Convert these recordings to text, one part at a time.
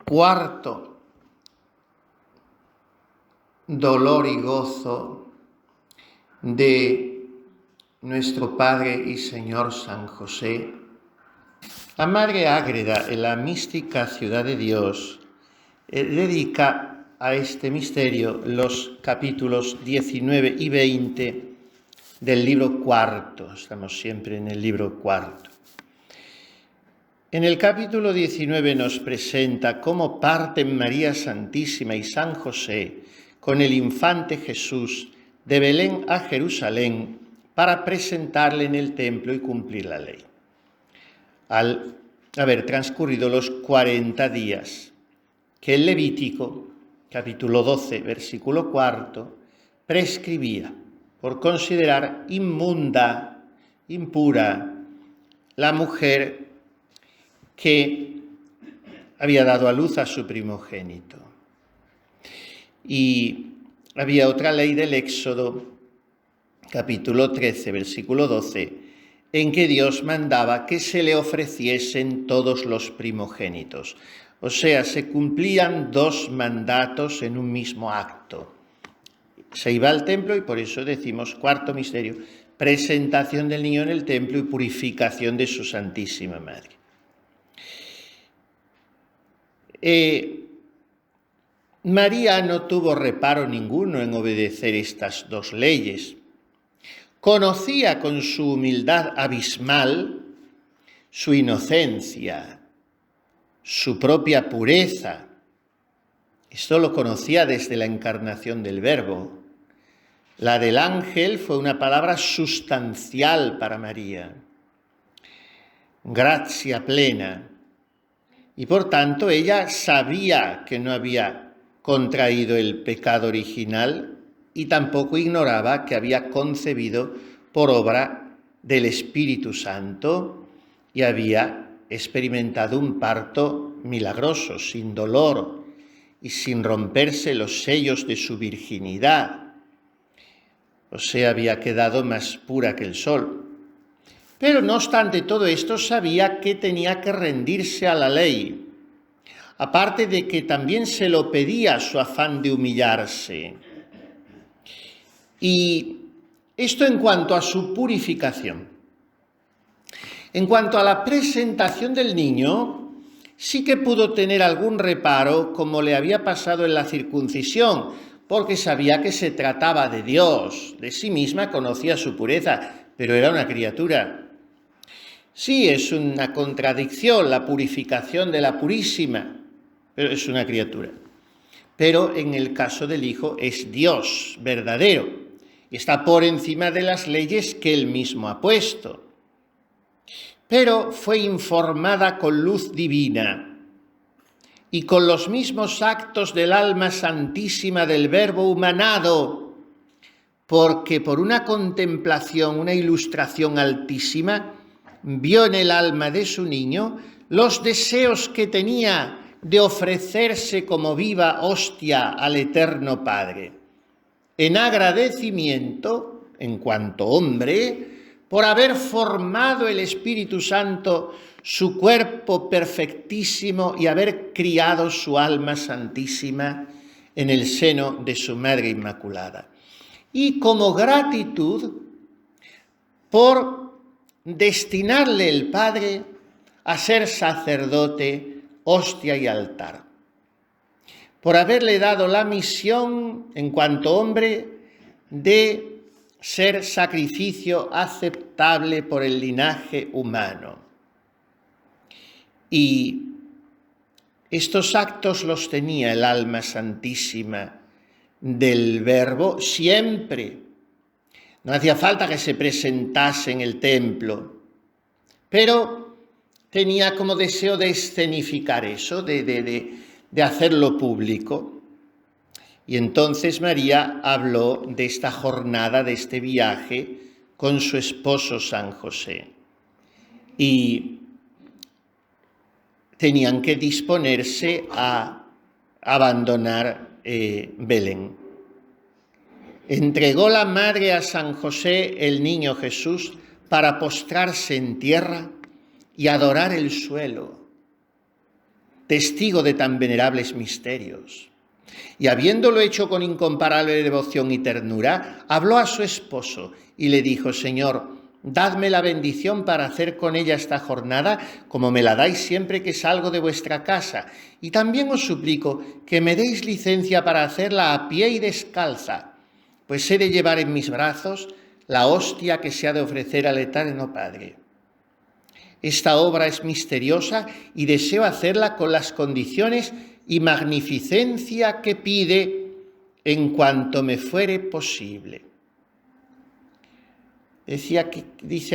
Cuarto, dolor y gozo de nuestro Padre y Señor San José. La Madre Ágreda, en la mística ciudad de Dios, dedica a este misterio los capítulos 19 y 20 del libro cuarto. Estamos siempre en el libro cuarto. En el capítulo 19 nos presenta cómo parten María Santísima y San José con el infante Jesús de Belén a Jerusalén para presentarle en el templo y cumplir la ley. Al haber transcurrido los 40 días que el Levítico, capítulo 12, versículo 4, prescribía por considerar inmunda, impura, la mujer que había dado a luz a su primogénito. Y había otra ley del Éxodo, capítulo 13, versículo 12, en que Dios mandaba que se le ofreciesen todos los primogénitos. O sea, se cumplían dos mandatos en un mismo acto. Se iba al templo y por eso decimos cuarto misterio, presentación del niño en el templo y purificación de su Santísima Madre. María no tuvo reparo ninguno en obedecer estas dos leyes. Conocía con su humildad abismal su inocencia, su propia pureza. Esto lo conocía desde la encarnación del Verbo. La del ángel fue una palabra sustancial para María. Gracia plena. Y por tanto ella sabía que no había contraído el pecado original y tampoco ignoraba que había concebido por obra del Espíritu Santo y había experimentado un parto milagroso, sin dolor y sin romperse los sellos de su virginidad. O sea, había quedado más pura que el sol. Pero no obstante todo esto, sabía que tenía que rendirse a la ley, aparte de que también se lo pedía su afán de humillarse. Y esto en cuanto a su purificación. En cuanto a la presentación del niño, sí que pudo tener algún reparo, como le había pasado en la circuncisión, porque sabía que se trataba de Dios, de sí misma conocía su pureza, pero era una criatura. Sí, es una contradicción la purificación de la Purísima, pero es una criatura. Pero en el caso del Hijo es Dios verdadero y está por encima de las leyes que Él mismo ha puesto. Pero fue informada con luz divina y con los mismos actos del alma santísima del Verbo humanado, porque por una contemplación, una ilustración altísima, vio en el alma de su niño los deseos que tenía de ofrecerse como viva hostia al Eterno Padre, en agradecimiento, en cuanto hombre, por haber formado el Espíritu Santo su cuerpo perfectísimo y haber criado su alma santísima en el seno de su Madre Inmaculada. Y como gratitud por destinarle el Padre a ser sacerdote, hostia y altar, por haberle dado la misión en cuanto hombre de ser sacrificio aceptable por el linaje humano. Y estos actos los tenía el alma santísima del Verbo siempre. No hacía falta que se presentase en el templo, pero tenía como deseo de escenificar eso, de hacerlo público. Y entonces María habló de esta jornada, de este viaje con su esposo San José. Y tenían que disponerse a abandonar Belén. Entregó la madre a San José el niño Jesús para postrarse en tierra y adorar el suelo. testigo de tan venerables misterios. Y habiéndolo hecho con incomparable devoción y ternura, habló a su esposo y le dijo: Señor, dadme la bendición para hacer con ella esta jornada, como me la dais siempre que salgo de vuestra casa. Y también os suplico que me deis licencia para hacerla a pie y descalza, pues he de llevar en mis brazos la hostia que se ha de ofrecer al Eterno Padre. Esta obra es misteriosa y deseo hacerla con las condiciones y magnificencia que pide en cuanto me fuere posible. Dice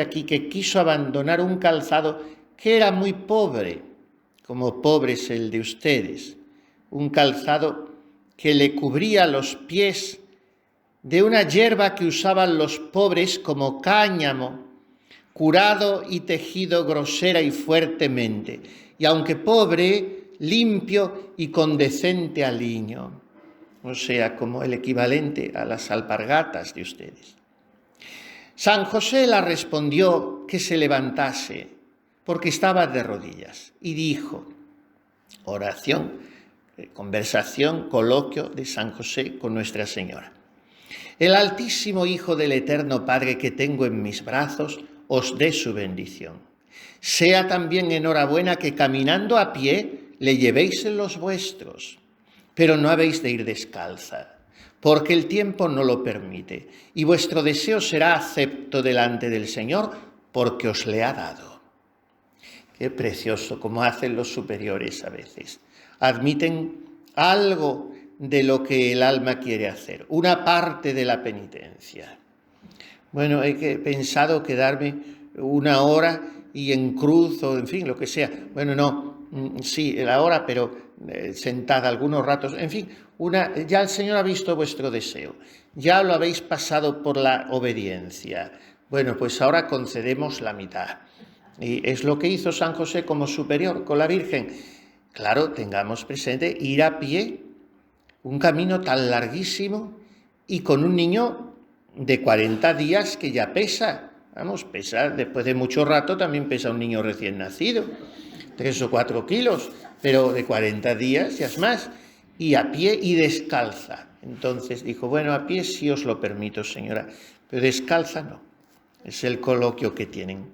aquí que quiso abandonar un calzado que era muy pobre, como pobre es el de ustedes, un calzado que le cubría los pies de una hierba que usaban los pobres como cáñamo, curado y tejido grosera y fuertemente, y aunque pobre, limpio y con decente aliño, o sea, como el equivalente a las alpargatas de ustedes. San José la respondió que se levantase, porque estaba de rodillas, y dijo, oración, conversación, coloquio de San José con Nuestra Señora. El Altísimo Hijo del Eterno Padre que tengo en mis brazos, os dé su bendición. Sea también enhorabuena que caminando a pie le llevéis en los vuestros, pero no habéis de ir descalza, porque el tiempo no lo permite, y vuestro deseo será acepto delante del Señor, porque os le ha dado. Qué precioso, como hacen los superiores a veces. Admiten algo de lo que el alma quiere hacer, una parte de la penitencia. Bueno, he pensado quedarme una hora y en cruz o en fin, lo que sea. Bueno, no, sí, la hora, pero sentada algunos ratos. En fin, ya el Señor ha visto vuestro deseo. Ya lo habéis pasado por la obediencia. Bueno, pues ahora concedemos la mitad. Y es lo que hizo San José como superior con la Virgen. Claro, tengamos presente ir a pie, un camino tan larguísimo y con un niño de 40 días que ya pesa. Vamos, pesa, después de mucho rato también pesa un niño recién nacido, 3 o 4 kilos, pero de 40 días ya es más, y a pie y descalza. Entonces dijo, bueno, a pie sí os lo permito, señora, pero descalza no. Es el coloquio que tienen.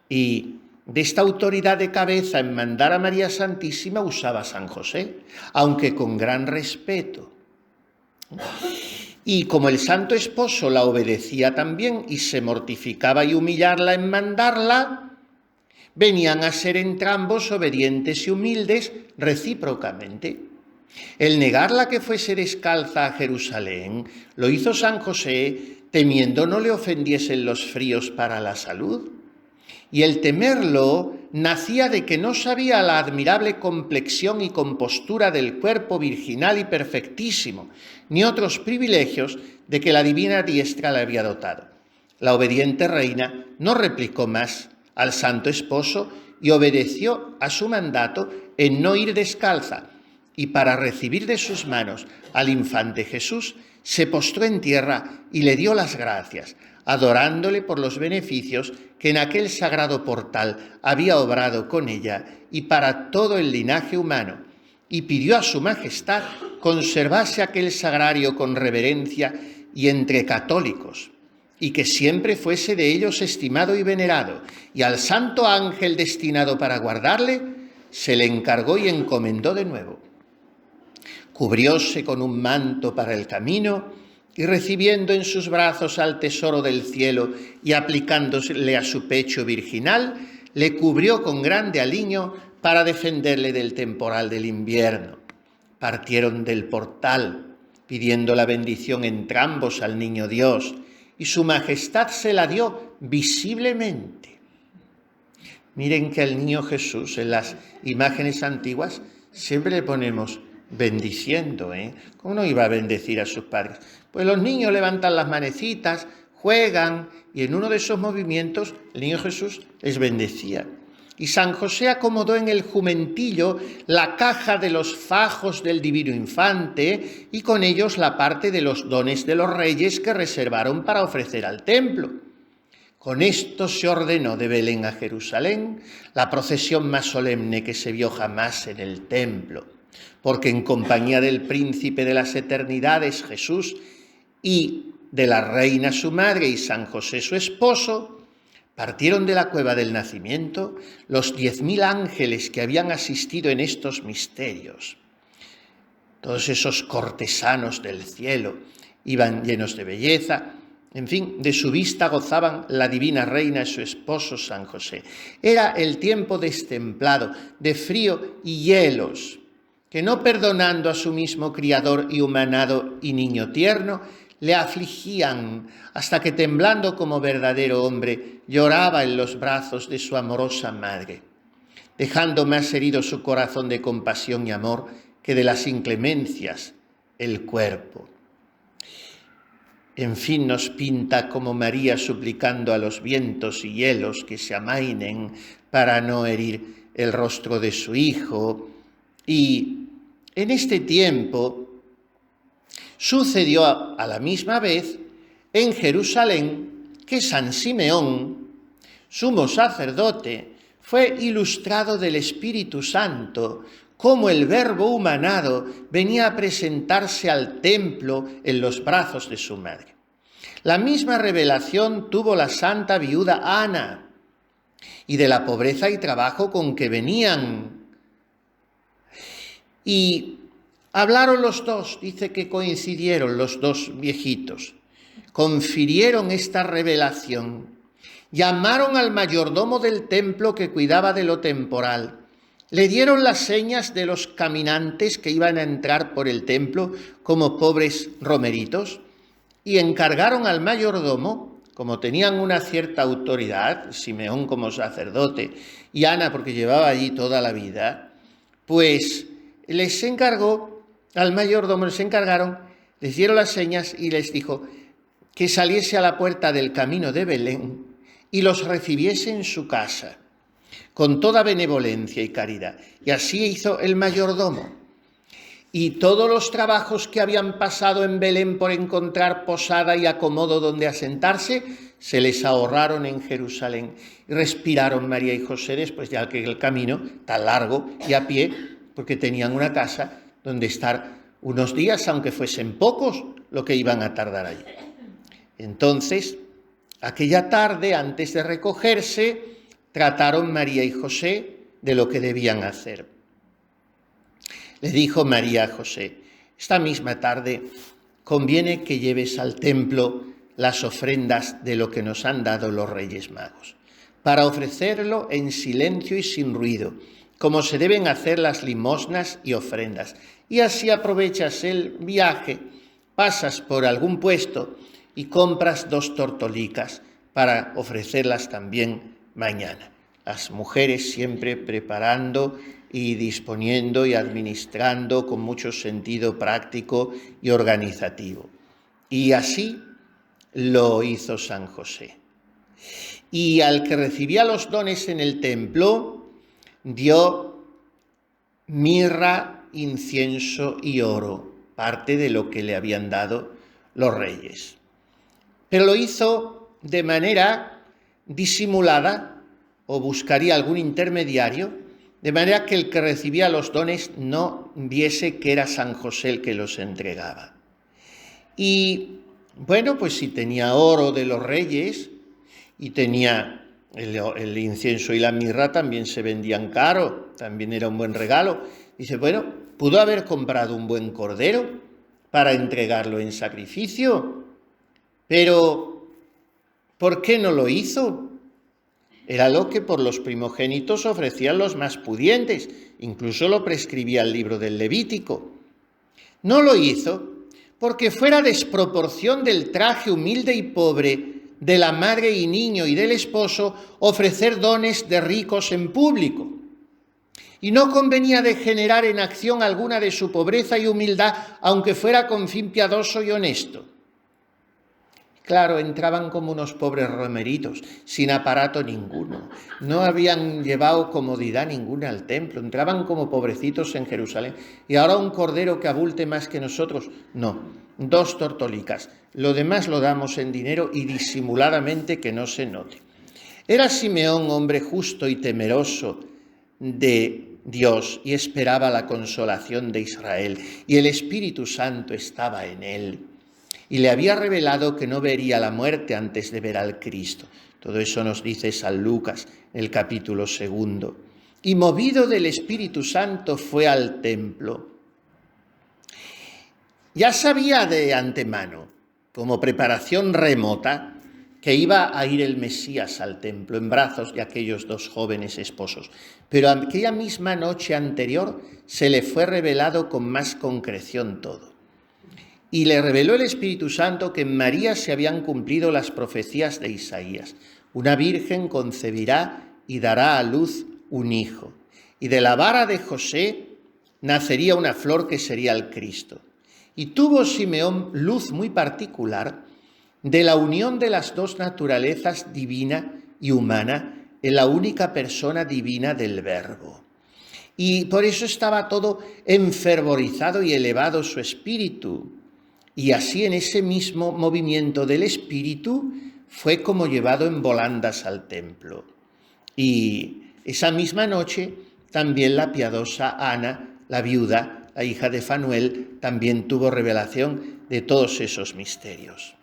Y de esta autoridad de cabeza en mandar a María Santísima usaba San José, aunque con gran respeto. Y como el Santo Esposo la obedecía también y se mortificaba y humillarla en mandarla, venían a ser entrambos obedientes y humildes recíprocamente. El negarla que fuese descalza a Jerusalén lo hizo San José temiendo no le ofendiesen los fríos para la salud. Y el temerlo nacía de que no sabía la admirable complexión y compostura del cuerpo virginal y perfectísimo, ni otros privilegios de que la divina diestra le había dotado. La obediente reina no replicó más al Santo Esposo y obedeció a su mandato en no ir descalza, y para recibir de sus manos al infante Jesús se postró en tierra y le dio las gracias, adorándole por los beneficios que en aquel sagrado portal había obrado con ella y para todo el linaje humano, y pidió a su majestad conservase aquel sagrario con reverencia y entre católicos, y que siempre fuese de ellos estimado y venerado, y al santo ángel destinado para guardarle, se le encargó y encomendó de nuevo. Cubrióse con un manto para el camino, y recibiendo en sus brazos al tesoro del cielo y aplicándole a su pecho virginal, le cubrió con grande aliño para defenderle del temporal del invierno. Partieron del portal, pidiendo la bendición entrambos al niño Dios, y su majestad se la dio visiblemente. Miren que al niño Jesús en las imágenes antiguas siempre le ponemos bendiciendo, ¿Cómo no iba a bendecir a sus padres? Pues los niños levantan las manecitas, juegan, y en uno de esos movimientos el niño Jesús les bendecía. Y San José acomodó en el jumentillo la caja de los fajos del divino infante y con ellos la parte de los dones de los reyes que reservaron para ofrecer al templo. Con esto se ordenó de Belén a Jerusalén la procesión más solemne que se vio jamás en el templo, porque en compañía del príncipe de las eternidades, Jesús, y de la reina su madre y San José su esposo, partieron de la cueva del nacimiento los 10.000 ángeles que habían asistido en estos misterios. Todos esos cortesanos del cielo iban llenos de belleza. En fin, de su vista gozaban la divina reina y su esposo San José. Era el tiempo destemplado, de frío y hielos, que no perdonando a su mismo criador y humanado y niño tierno, le afligían hasta que temblando como verdadero hombre, lloraba en los brazos de su amorosa madre, dejando más herido su corazón de compasión y amor que de las inclemencias el cuerpo. En fin, nos pinta como María suplicando a los vientos y hielos que se amainen para no herir el rostro de su hijo. Y en este tiempo sucedió a la misma vez en Jerusalén que San Simeón, sumo sacerdote, fue ilustrado del Espíritu Santo, como el Verbo humanado venía a presentarse al templo en los brazos de su madre. La misma revelación tuvo la santa viuda Ana, y de la pobreza y trabajo con que venían. Y hablaron los dos, dice que coincidieron los dos viejitos, confirieron esta revelación, llamaron al mayordomo del templo que cuidaba de lo temporal, le dieron las señas de los caminantes que iban a entrar por el templo como pobres romeritos y encargaron al mayordomo, como tenían una cierta autoridad, Simeón como sacerdote y Ana porque llevaba allí toda la vida, pues les encargó, al mayordomo les encargaron, les dieron las señas y les dijo que saliese a la puerta del camino de Belén y los recibiese en su casa, con toda benevolencia y caridad. Y así hizo el mayordomo. Y todos los trabajos que habían pasado en Belén por encontrar posada y acomodo donde asentarse, se les ahorraron en Jerusalén. Y respiraron María y José después, ya que el camino tan largo y a pie, porque tenían una casa donde estar unos días, aunque fuesen pocos, lo que iban a tardar allí. Entonces, aquella tarde, antes de recogerse, trataron María y José de lo que debían hacer. Le dijo María a José: esta misma tarde conviene que lleves al templo las ofrendas de lo que nos han dado los Reyes Magos, para ofrecerlo en silencio y sin ruido, como se deben hacer las limosnas y ofrendas. Y así aprovechas el viaje, pasas por algún puesto y compras 2 tortolicas para ofrecerlas también mañana. Las mujeres siempre preparando y disponiendo y administrando con mucho sentido práctico y organizativo. Y así lo hizo San José. Y al que recibía los dones en el templo, dio mirra, incienso y oro, parte de lo que le habían dado los reyes. Pero lo hizo de manera disimulada, o buscaría algún intermediario, de manera que el que recibía los dones no viese que era San José el que los entregaba. Y bueno, pues si tenía oro de los reyes y tenía el incienso y la mirra, también se vendían caro, también era un buen regalo. Dice, bueno, pudo haber comprado un buen cordero para entregarlo en sacrificio, pero ¿por qué no lo hizo? Era lo que por los primogénitos ofrecían los más pudientes, incluso lo prescribía el libro del Levítico. No lo hizo porque fuera desproporción del traje humilde y pobre de la madre y niño y del esposo ofrecer dones de ricos en público. Y no convenía degenerar en acción alguna de su pobreza y humildad, aunque fuera con fin piadoso y honesto. Claro, entraban como unos pobres romeritos, sin aparato ninguno. No habían llevado comodidad ninguna al templo. Entraban como pobrecitos en Jerusalén. Y ahora un cordero que abulte más que nosotros. No, 2 tortolicas. Lo demás lo damos en dinero y disimuladamente que no se note. Era Simeón hombre justo y temeroso de Dios y esperaba la consolación de Israel. Y el Espíritu Santo estaba en él. Y le había revelado que no vería la muerte antes de ver al Cristo. Todo eso nos dice San Lucas, el capítulo 2. Y movido del Espíritu Santo fue al templo. Ya sabía de antemano, como preparación remota, que iba a ir el Mesías al templo en brazos de aquellos 2 jóvenes esposos. Pero aquella misma noche anterior se le fue revelado con más concreción todo. Y le reveló el Espíritu Santo que en María se habían cumplido las profecías de Isaías. Una virgen concebirá y dará a luz un hijo. Y de la vara de José nacería una flor que sería el Cristo. Y tuvo Simeón luz muy particular de la unión de las 2 naturalezas, divina y humana, en la única persona divina del Verbo. Y por eso estaba todo enfervorizado y elevado su espíritu. Y así en ese mismo movimiento del espíritu fue como llevado en volandas al templo. Y esa misma noche también la piadosa Ana, la viuda, la hija de Fanuel, también tuvo revelación de todos esos misterios.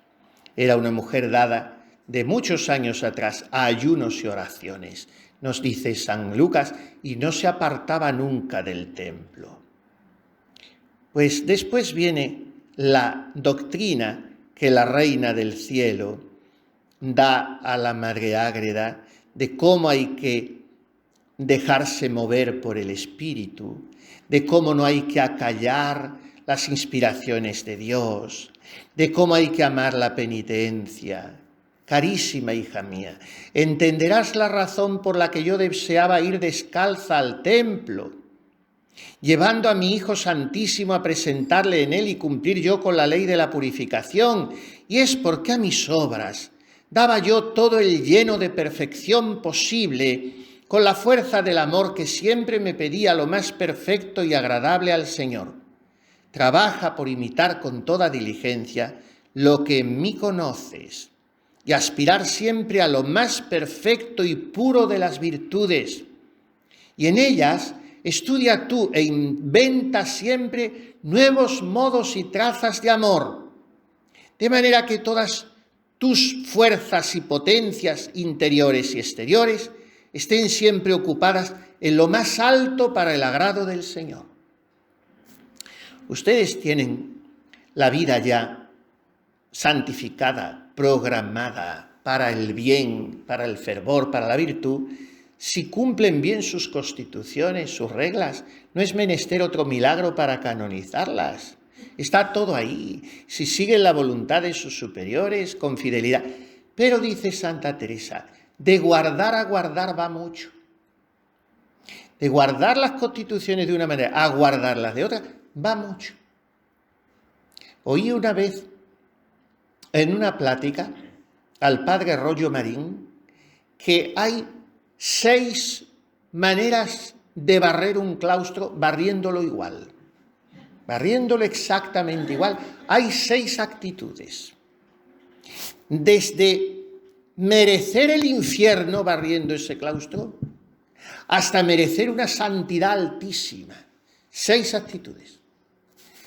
Era una mujer dada de muchos años atrás a ayunos y oraciones, nos dice San Lucas, y no se apartaba nunca del templo. Pues después viene la doctrina que la Reina del Cielo da a la Madre Ágreda de cómo hay que dejarse mover por el Espíritu, de cómo no hay que acallar las inspiraciones de Dios, de cómo hay que amar la penitencia. Carísima hija mía, entenderás la razón por la que yo deseaba ir descalza al templo, llevando a mi Hijo Santísimo a presentarle en él y cumplir yo con la ley de la purificación, y es porque a mis obras daba yo todo el lleno de perfección posible, con la fuerza del amor que siempre me pedía lo más perfecto y agradable al Señor. Trabaja por imitar con toda diligencia lo que en mí conoces y aspirar siempre a lo más perfecto y puro de las virtudes. Y en ellas estudia tú e inventa siempre nuevos modos y trazas de amor, de manera que todas tus fuerzas y potencias interiores y exteriores estén siempre ocupadas en lo más alto para el agrado del Señor. Ustedes tienen la vida ya santificada, programada para el bien, para el fervor, para la virtud. Si cumplen bien sus constituciones, sus reglas, no es menester otro milagro para canonizarlas. Está todo ahí. Si siguen la voluntad de sus superiores con fidelidad. Pero dice Santa Teresa, de guardar a guardar va mucho. De guardar las constituciones de una manera a guardarlas de otra va mucho. Oí una vez en una plática al padre Rollo Marín que hay 6 maneras de barrer un claustro barriéndolo igual, barriéndolo exactamente igual. Hay 6 actitudes. Desde merecer el infierno barriendo ese claustro hasta merecer una santidad altísima. 6 actitudes.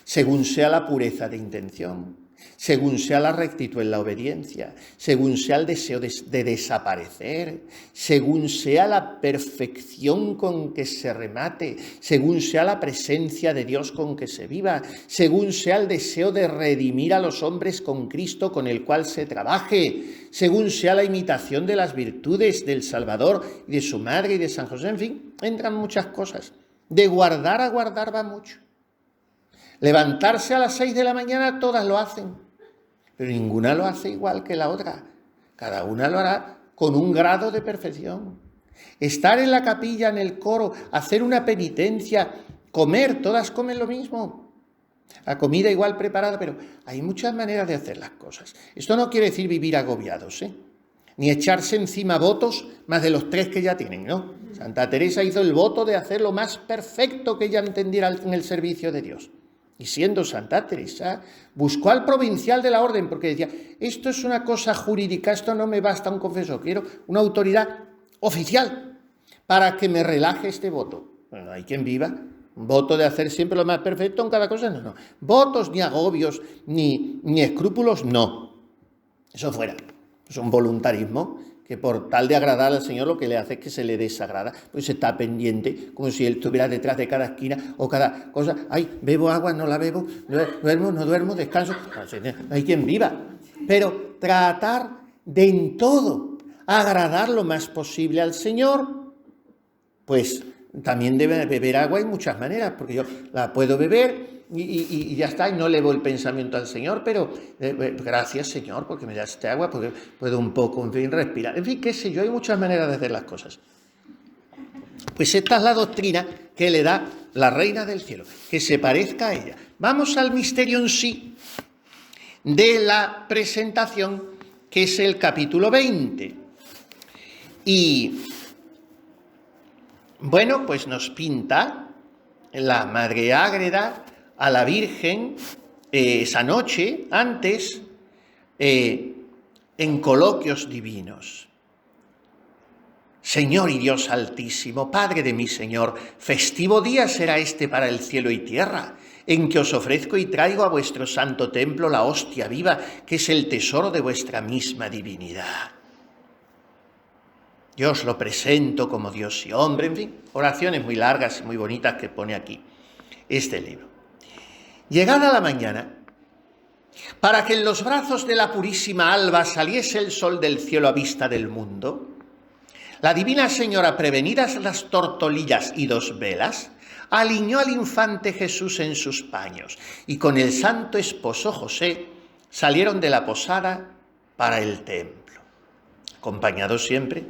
Según sea la pureza de intención, según sea la rectitud en la obediencia, según sea el deseo de desaparecer, según sea la perfección con que se remate, según sea la presencia de Dios con que se viva, según sea el deseo de redimir a los hombres con Cristo con el cual se trabaje, según sea la imitación de las virtudes del Salvador y de su madre y de San José, en fin, entran muchas cosas. De guardar a guardar va mucho. Levantarse a las 6 de la mañana, todas lo hacen, pero ninguna lo hace igual que la otra. Cada una lo hará con un grado de perfección. Estar en la capilla, en el coro, hacer una penitencia, comer, todas comen lo mismo. La comida igual preparada, pero hay muchas maneras de hacer las cosas. Esto no quiere decir vivir agobiados, ni echarse encima votos más de los 3 que ya tienen, ¿no? Santa Teresa hizo el voto de hacer lo más perfecto que ella entendiera en el servicio de Dios. Y siendo Santa Teresa, buscó al provincial de la orden, porque decía, esto es una cosa jurídica, esto no me basta un confesor, quiero una autoridad oficial para que me relaje este voto. Bueno, hay quien viva un voto de hacer siempre lo más perfecto en cada cosa, no. Votos, ni agobios, ni escrúpulos, no. Eso fuera. Es un voluntarismo que por tal de agradar al Señor lo que le hace es que se le desagrada, pues está pendiente, como si Él estuviera detrás de cada esquina o cada cosa. Ay, bebo agua, no la bebo, duermo, no duermo, descanso. Hay quien viva. Pero tratar de en todo agradar lo más posible al Señor, pues también debe beber agua en muchas maneras, porque yo la puedo beber y ya está, y no elevo el pensamiento al Señor, pero gracias, Señor, porque me das este agua, porque puedo un poco, en fin, respirar. En fin, qué sé yo, hay muchas maneras de hacer las cosas. Pues esta es la doctrina que le da la Reina del Cielo, que se parezca a ella. Vamos al misterio en sí de la presentación, que es el capítulo 20. Y bueno, pues nos pinta la Madre Ágreda a la Virgen esa noche, antes, en coloquios divinos. Señor y Dios altísimo, Padre de mi Señor, festivo día será este para el cielo y tierra, en que os ofrezco y traigo a vuestro santo templo la hostia viva, que es el tesoro de vuestra misma divinidad. Yo os lo presento como Dios y hombre, en fin, oraciones muy largas y muy bonitas que pone aquí este libro. Llegada la mañana, para que en los brazos de la purísima alba saliese el sol del cielo a vista del mundo, la divina señora, prevenidas las tortolillas y 2 velas, aliñó al infante Jesús en sus paños y con el santo esposo José salieron de la posada para el templo, acompañados siempre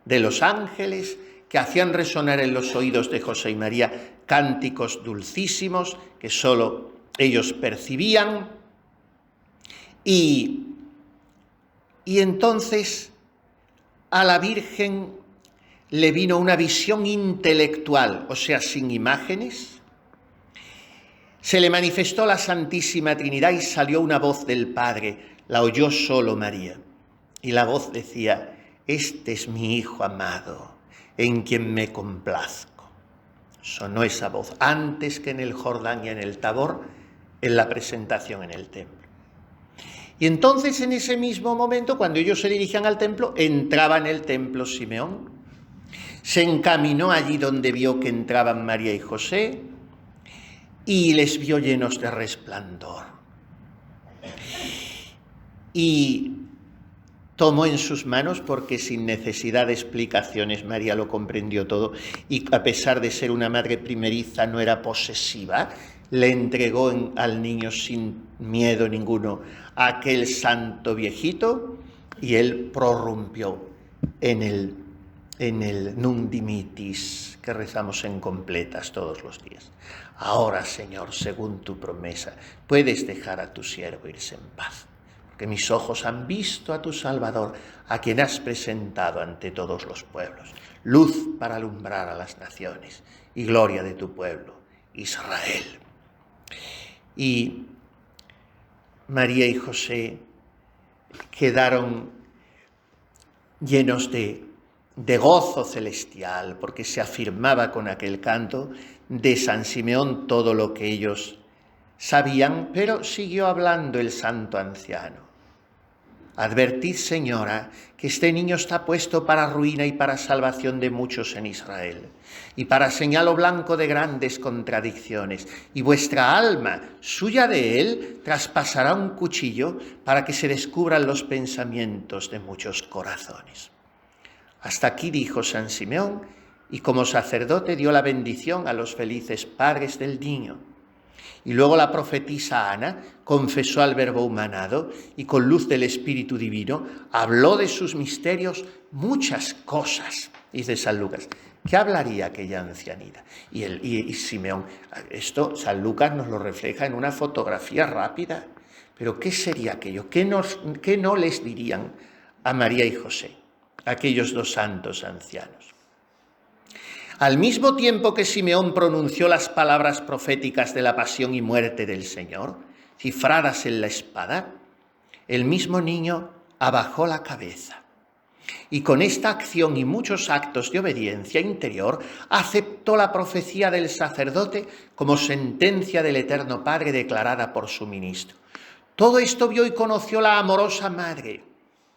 de los ángeles que hacían resonar en los oídos de José y María cánticos dulcísimos que sólo ellos percibían. Y entonces a la Virgen le vino una visión intelectual, o sea, sin imágenes. Se le manifestó la Santísima Trinidad y salió una voz del Padre, la oyó solo María. Y la voz decía, este es mi Hijo amado, en quien me complazco. Sonó esa voz antes que en el Jordán y en el Tabor, en la presentación en el templo. Y entonces en ese mismo momento, cuando ellos se dirigían al templo, entraba en el templo Simeón, se encaminó allí donde vio que entraban María y José y les vio llenos de resplandor. Y tomó en sus manos, porque sin necesidad de explicaciones María lo comprendió todo, y a pesar de ser una madre primeriza no era posesiva, le entregó al niño sin miedo ninguno a aquel santo viejito y él prorrumpió en el Nunc Dimittis que rezamos en completas todos los días. Ahora, Señor, según tu promesa, puedes dejar a tu siervo irse en paz, porque mis ojos han visto a tu Salvador, a quien has presentado ante todos los pueblos, luz para alumbrar a las naciones y gloria de tu pueblo, Israel. Y María y José quedaron llenos de gozo celestial, porque se afirmaba con aquel canto de San Simeón todo lo que ellos sabían, pero siguió hablando el santo anciano. Advertid, señora, que este niño está puesto para ruina y para salvación de muchos en Israel, y para señalo blanco de grandes contradicciones, y vuestra alma, suya de él, traspasará un cuchillo para que se descubran los pensamientos de muchos corazones. Hasta aquí dijo San Simeón, y como sacerdote dio la bendición a los felices padres del niño. Y luego la profetisa Ana confesó al Verbo humanado y con luz del Espíritu Divino habló de sus misterios muchas cosas, dice San Lucas. ¿Qué hablaría aquella ancianita? Y Simeón, esto San Lucas nos lo refleja en una fotografía rápida, pero ¿qué sería aquello? ¿Qué no les dirían a María y José, aquellos dos santos ancianos? Al mismo tiempo que Simeón pronunció las palabras proféticas de la pasión y muerte del Señor, cifradas en la espada, el mismo niño abajó la cabeza y con esta acción y muchos actos de obediencia interior aceptó la profecía del sacerdote como sentencia del Eterno Padre declarada por su ministro. Todo esto vio y conoció la amorosa madre,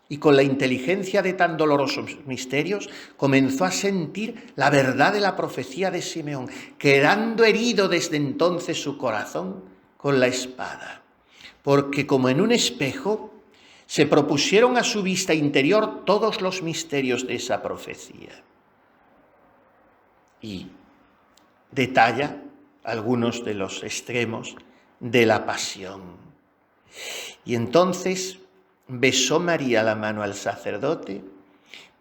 y con la inteligencia de tan dolorosos misterios comenzó a sentir la verdad de la profecía de Simeón, quedando herido desde entonces su corazón con la espada, porque como en un espejo se propusieron a su vista interior todos los misterios de esa profecía. Y detalla algunos de los extremos de la pasión. Y entonces besó María la mano al sacerdote,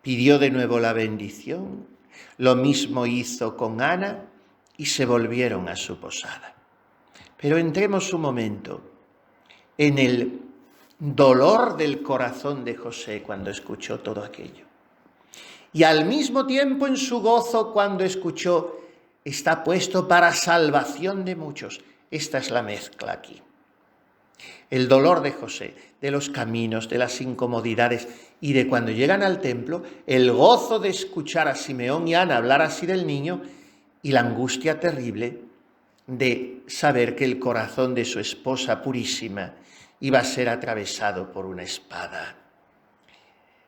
pidió de nuevo la bendición, lo mismo hizo con Ana y se volvieron a su posada. Pero entremos un momento en el dolor del corazón de José cuando escuchó todo aquello. Y al mismo tiempo en su gozo cuando escuchó, está puesto para salvación de muchos. Esta es la mezcla aquí. El dolor de José, de los caminos, de las incomodidades y de cuando llegan al templo, el gozo de escuchar a Simeón y Ana hablar así del niño y la angustia terrible de saber que el corazón de su esposa purísima iba a ser atravesado por una espada.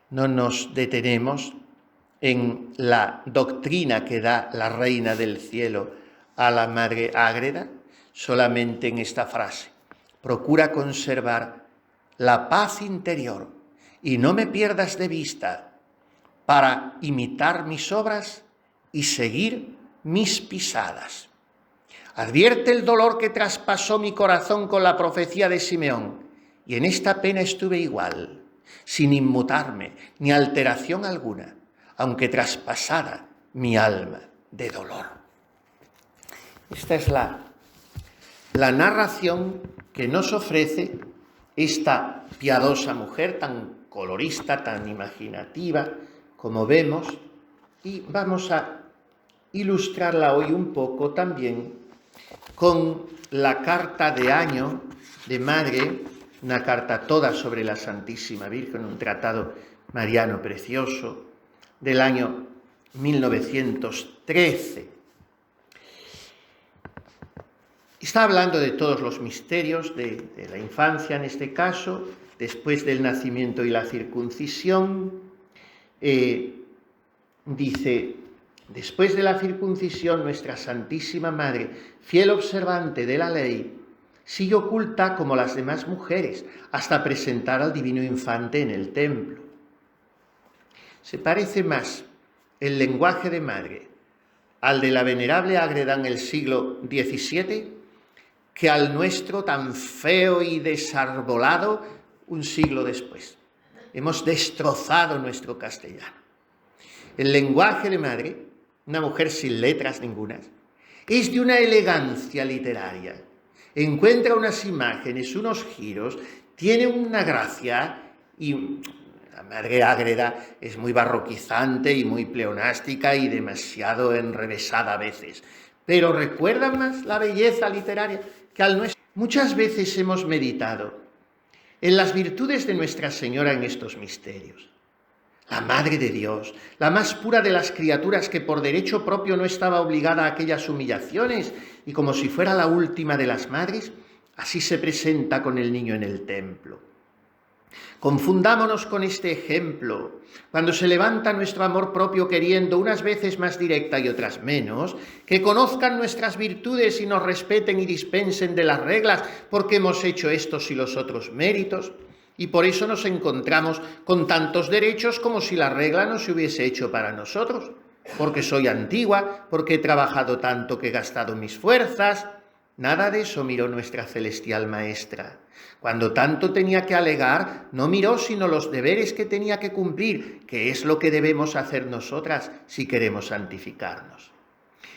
No nos detenemos en la doctrina que da la Reina del Cielo a la Madre Ágreda, solamente en esta frase: procura conservar la paz interior y no me pierdas de vista para imitar mis obras y seguir mis pisadas. Advierte el dolor que traspasó mi corazón con la profecía de Simeón, y en esta pena estuve igual, sin inmutarme ni alteración alguna, aunque traspasara mi alma de dolor. Esta es la narración que nos ofrece esta piadosa mujer tan colorista, tan imaginativa, como vemos, y vamos a ilustrarla hoy un poco también con la carta de año de madre, una carta toda sobre la Santísima Virgen, un tratado mariano precioso del año 1913. Está hablando de todos los misterios de la infancia, en este caso, después del nacimiento y la circuncisión. Dice: después de la circuncisión, nuestra Santísima Madre, fiel observante de la ley, sigue oculta como las demás mujeres hasta presentar al divino infante en el templo. Se parece más el lenguaje de madre al de la venerable Ágreda en el siglo XVII que al nuestro tan feo y desarbolado un siglo después. Hemos destrozado nuestro castellano. El lenguaje de madre, una mujer sin letras ningunas, es de una elegancia literaria. Encuentra unas imágenes, unos giros, tiene una gracia, y la madre Ágreda es muy barroquizante y muy pleonástica y demasiado enrevesada a veces, pero recuerda más la belleza literaria que al nuestro. Muchas veces hemos meditado en las virtudes de Nuestra Señora en estos misterios. La Madre de Dios, la más pura de las criaturas que por derecho propio no estaba obligada a aquellas humillaciones y como si fuera la última de las madres, así se presenta con el niño en el templo. Confundámonos con este ejemplo. Cuando se levanta nuestro amor propio queriendo unas veces más directa y otras menos, que conozcan nuestras virtudes y nos respeten y dispensen de las reglas porque hemos hecho estos y los otros méritos, y por eso nos encontramos con tantos derechos como si la regla no se hubiese hecho para nosotros, porque soy antigua, porque he trabajado tanto que he gastado mis fuerzas, Nada de eso miró nuestra celestial maestra. Cuando tanto tenía que alegar, no miró sino los deberes que tenía que cumplir, que es lo que debemos hacer nosotras si queremos santificarnos.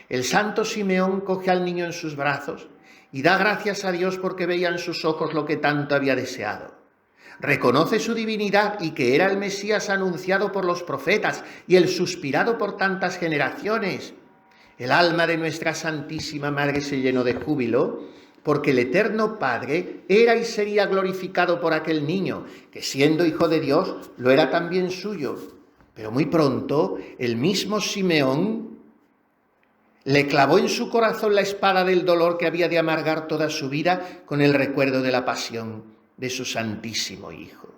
El santo Simeón coge al niño en sus brazos y da gracias a Dios porque veía en sus ojos lo que tanto había deseado. Reconoce su divinidad y que era el Mesías anunciado por los profetas y el suspirado por tantas generaciones. El alma de nuestra Santísima Madre se llenó de júbilo porque el Eterno Padre era y sería glorificado por aquel niño, que siendo hijo de Dios, lo era también suyo. Pero muy pronto, el mismo Simeón le clavó en su corazón la espada del dolor que había de amargar toda su vida con el recuerdo de la pasión de su Santísimo Hijo.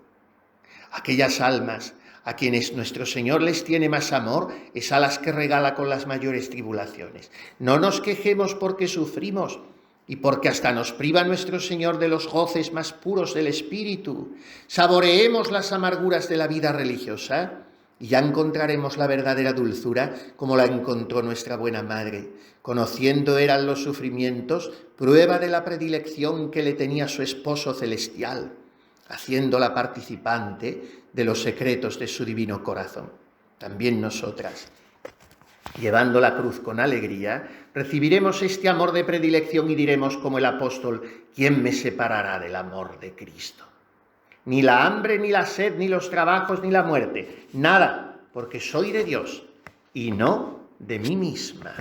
Aquellas almas a quienes nuestro Señor les tiene más amor es a las que regala con las mayores tribulaciones. No nos quejemos porque sufrimos y porque hasta nos priva nuestro Señor de los goces más puros del espíritu. Saboreemos las amarguras de la vida religiosa y ya encontraremos la verdadera dulzura como la encontró nuestra buena Madre. Conociendo eran los sufrimientos, prueba de la predilección que le tenía su esposo celestial, haciéndola participante de los secretos de su divino corazón. También nosotras, llevando la cruz con alegría, recibiremos este amor de predilección y diremos como el apóstol: ¿quién me separará del amor de Cristo? Ni la hambre, ni la sed, ni los trabajos, ni la muerte, nada, porque soy de Dios y no de mí misma.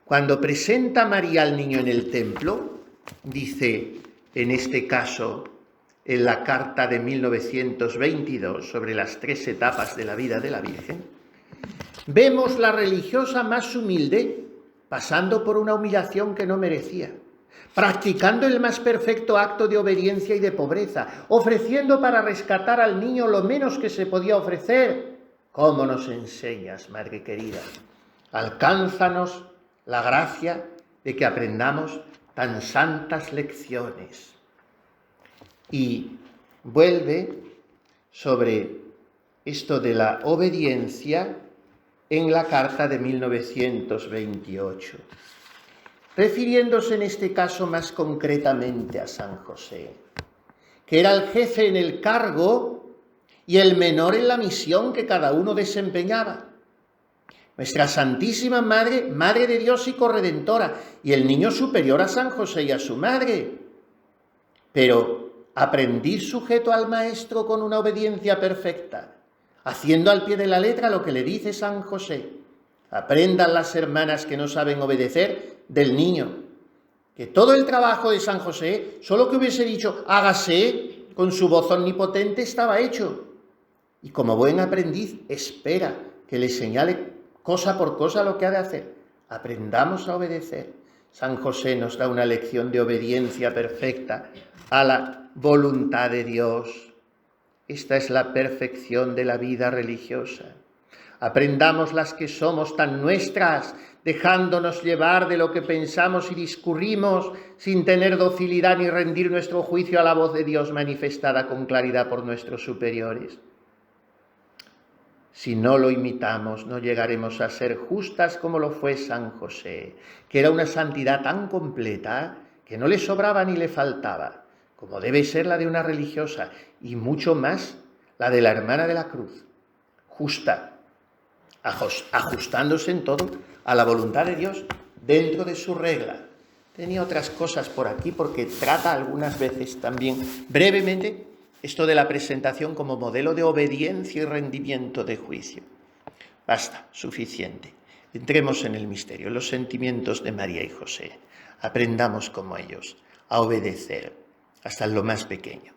Cuando presenta María al niño en el templo, dice, en este caso, en la carta de 1922 sobre las 3 etapas de la vida de la Virgen, vemos la religiosa más humilde pasando por una humillación que no merecía, practicando el más perfecto acto de obediencia y de pobreza, ofreciendo para rescatar al niño lo menos que se podía ofrecer. ¿Cómo nos enseñas, Madre querida? Alcánzanos la gracia de que aprendamos tan santas lecciones. Y vuelve sobre esto de la obediencia en la carta de 1928, refiriéndose en este caso más concretamente a San José, que era el jefe en el cargo y el menor en la misión que cada uno desempeñaba. Nuestra Santísima Madre, Madre de Dios y corredentora, y el niño superior a San José y a su madre. Pero aprendiz sujeto al Maestro con una obediencia perfecta, haciendo al pie de la letra lo que le dice San José. Aprendan las hermanas que no saben obedecer del niño, que todo el trabajo de San José, solo que hubiese dicho hágase con su voz omnipotente, estaba hecho. Y como buen aprendiz espera que le señale cosa por cosa lo que ha de hacer. Aprendamos a obedecer. San José nos da una lección de obediencia perfecta a la voluntad de Dios. Esta es la perfección de la vida religiosa. Aprendamos las que somos tan nuestras, dejándonos llevar de lo que pensamos y discurrimos, sin tener docilidad ni rendir nuestro juicio a la voz de Dios manifestada con claridad por nuestros superiores. Si no lo imitamos, no llegaremos a ser justas como lo fue San José, que era una santidad tan completa que no le sobraba ni le faltaba, como debe ser la de una religiosa, y mucho más la de la hermana de la cruz, justa, ajustándose en todo a la voluntad de Dios dentro de su regla. Tenía otras cosas por aquí porque trata algunas veces también brevemente esto de la presentación como modelo de obediencia y rendimiento de juicio. Basta, suficiente. Entremos en el misterio, en los sentimientos de María y José. Aprendamos como ellos a obedecer hasta en lo más pequeño.